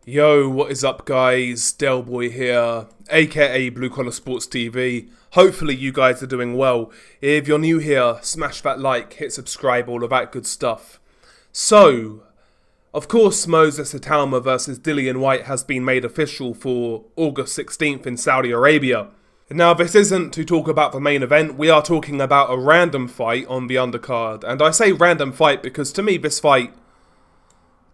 Yo, what is up guys? Delboy here, aka Blue Collar Sports TV. Hopefully you guys are doing well. If you're new here, smash that like, hit subscribe, all of that good stuff. So, of course Moses Atalma versus Dillian Whyte has been made official for August 16th in Saudi Arabia. Now this isn't to talk about the main event, we are talking about a random fight on the undercard. And I say random fight because to me this fight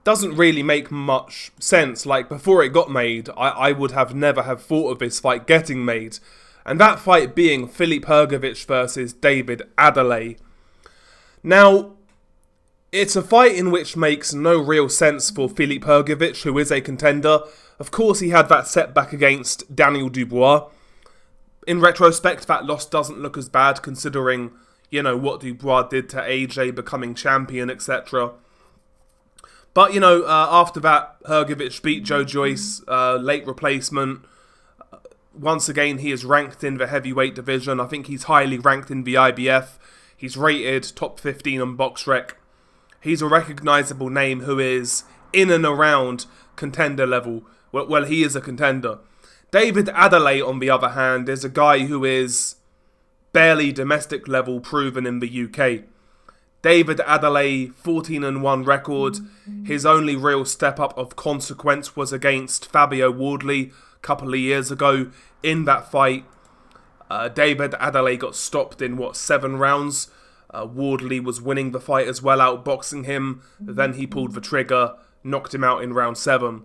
doesn't really make much sense. Like, before it got made, I would have never have thought of this fight getting made. And that fight being Filip Hrgovic versus David Adeleye. Now, it's a fight in which makes no real sense for Filip Hrgovic, who is a contender. Of course, he had that setback against Daniel Dubois. In retrospect, that loss doesn't look as bad considering, you know, what Dubois did to AJ becoming champion, etc. But, you know, after that, Hrgovic beat Joe Joyce, late replacement. Once again, he is ranked in the heavyweight division. I think he's highly ranked in the IBF. He's rated top 15 on BoxRec. He's a recognisable name who is in and around contender level. Well, he is a contender. David Adeleye, on the other hand, is a guy who is barely domestic level proven in the UK. David Adeleye, 14-1 record. His only real step up of consequence was against Fabio Wardley a couple of years ago. In that fight, David Adeleye got stopped in, 7 rounds? Wardley was winning the fight as well, outboxing him. Then he pulled the trigger, knocked him out in round 7.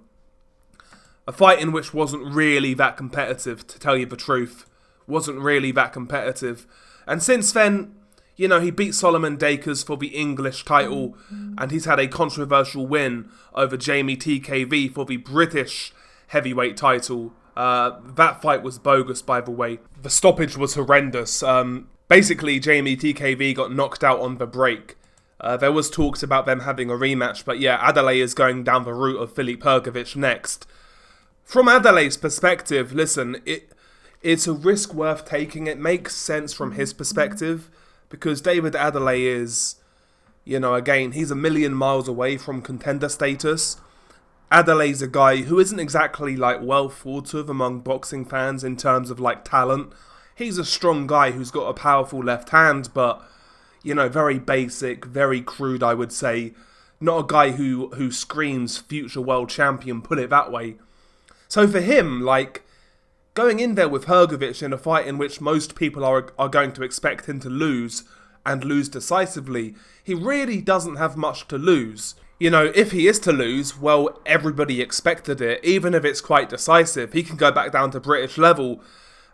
A fight in which wasn't really that competitive, to tell you the truth. Wasn't really that competitive. And since then, you know, he beat Solomon Dakers for the English title, and he's had a controversial win over Jamie TKV for the British heavyweight title. That fight was bogus, by the way. The stoppage was horrendous. Basically, Jamie TKV got knocked out on the break. There was talks about them having a rematch, but yeah, Adeleye is going down the route of Filip Hrgovic next. From Adelaye's perspective, listen, it's a risk worth taking. It makes sense from his perspective. Because David Adeleye is, you know, again, he's a million miles away from contender status. Adelaye's a guy who isn't exactly, like, well thought of among boxing fans in terms of, like, talent. He's a strong guy who's got a powerful left hand, but, you know, very basic, very crude, I would say. Not a guy who screams future world champion, put it that way. So for him, like, going in there with Hrgovic in a fight in which most people are going to expect him to lose, and lose decisively, he really doesn't have much to lose. You know, if he is to lose, well, everybody expected it. Even if it's quite decisive, he can go back down to British level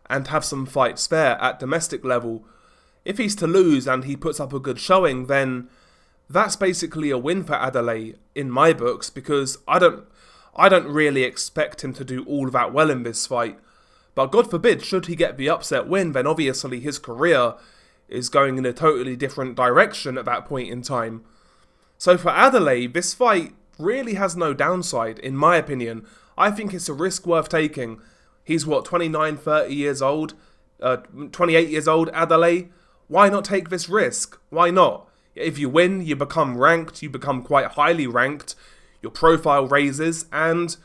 and have some fights fair at domestic level. If he's to lose and he puts up a good showing, then that's basically a win for Adeleye in my books, because I don't really expect him to do all that well in this fight. But God forbid, should he get the upset win, then obviously his career is going in a totally different direction at that point in time. So for Adeleye, this fight really has no downside, in my opinion. I think it's a risk worth taking. He's 29, 30 years old, 28 years old, Adeleye. Why not take this risk? Why not? If you win, you become ranked, you become quite highly ranked, your profile raises, and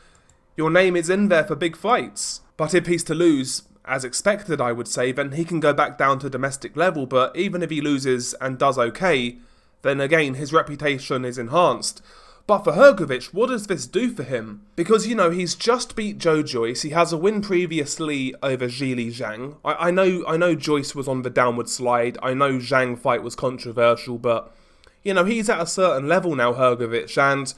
your name is in there for big fights. But if he's to lose, as expected I would say, then he can go back down to domestic level, but even if he loses and does okay, then again his reputation is enhanced. But for Hrgovic, what does this do for him? Because, you know, he's just beat Joe Joyce, he has a win previously over Zhili Zhang. I know Joyce was on the downward slide, I know Zhang fight was controversial, but, you know, he's at a certain level now, Hrgovic, and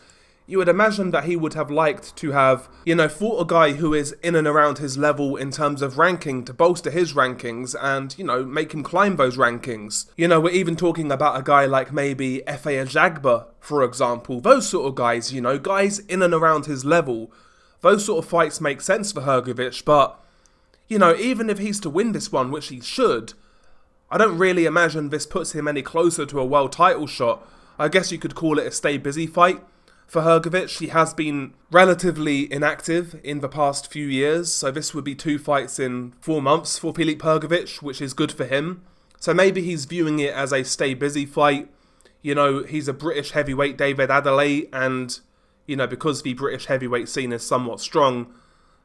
you would imagine that he would have liked to have, you know, fought a guy who is in and around his level in terms of ranking to bolster his rankings and, you know, make him climb those rankings. You know, we're even talking about a guy like maybe Efe Ajagba, for example. Those sort of guys, you know, guys in and around his level. Those sort of fights make sense for Hrgovic, but, you know, even if he's to win this one, which he should, I don't really imagine this puts him any closer to a world title shot. I guess you could call it a stay busy fight. For Hrgovic, he has been relatively inactive in the past few years, so this would be 2 fights in 4 months for Filip Hrgovic, which is good for him. So maybe he's viewing it as a stay busy fight. You know, he's a British heavyweight, David Adeleye, and, because the British heavyweight scene is somewhat strong,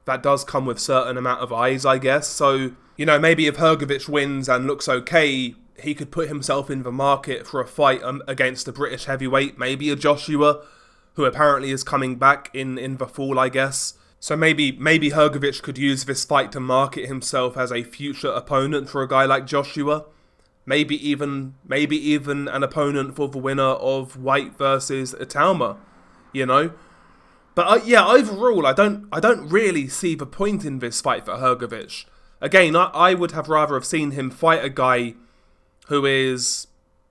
that does come with certain amount of eyes, I guess. So, maybe if Hrgovic wins and looks okay, he could put himself in the market for a fight against a British heavyweight, maybe a Joshua, who apparently is coming back in the fall, I guess. So maybe Hrgovic could use this fight to market himself as a future opponent for a guy like Joshua. Maybe even an opponent for the winner of White versus Italma, But overall, I don't really see the point in this fight for Hrgovic. Again, I would have rather have seen him fight a guy who is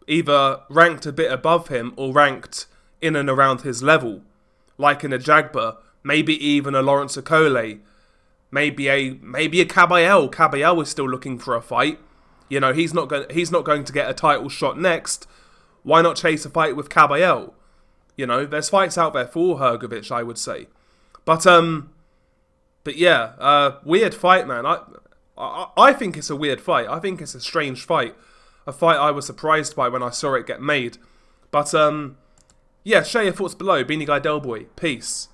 either ranked a bit above him or ranked in and around his level, like in a Jagba, maybe even a Lawrence Okole, maybe a Caballel. Caballel is still looking for a fight. He's not going to get a title shot next. Why not chase a fight with Caballel? There's fights out there for Hrgovic, I would say. But yeah, weird fight, man. I think it's a weird fight. I think it's a strange fight. A fight I was surprised by when I saw it get made. But yeah, share your thoughts below. Beanie Guy Delboy. Peace.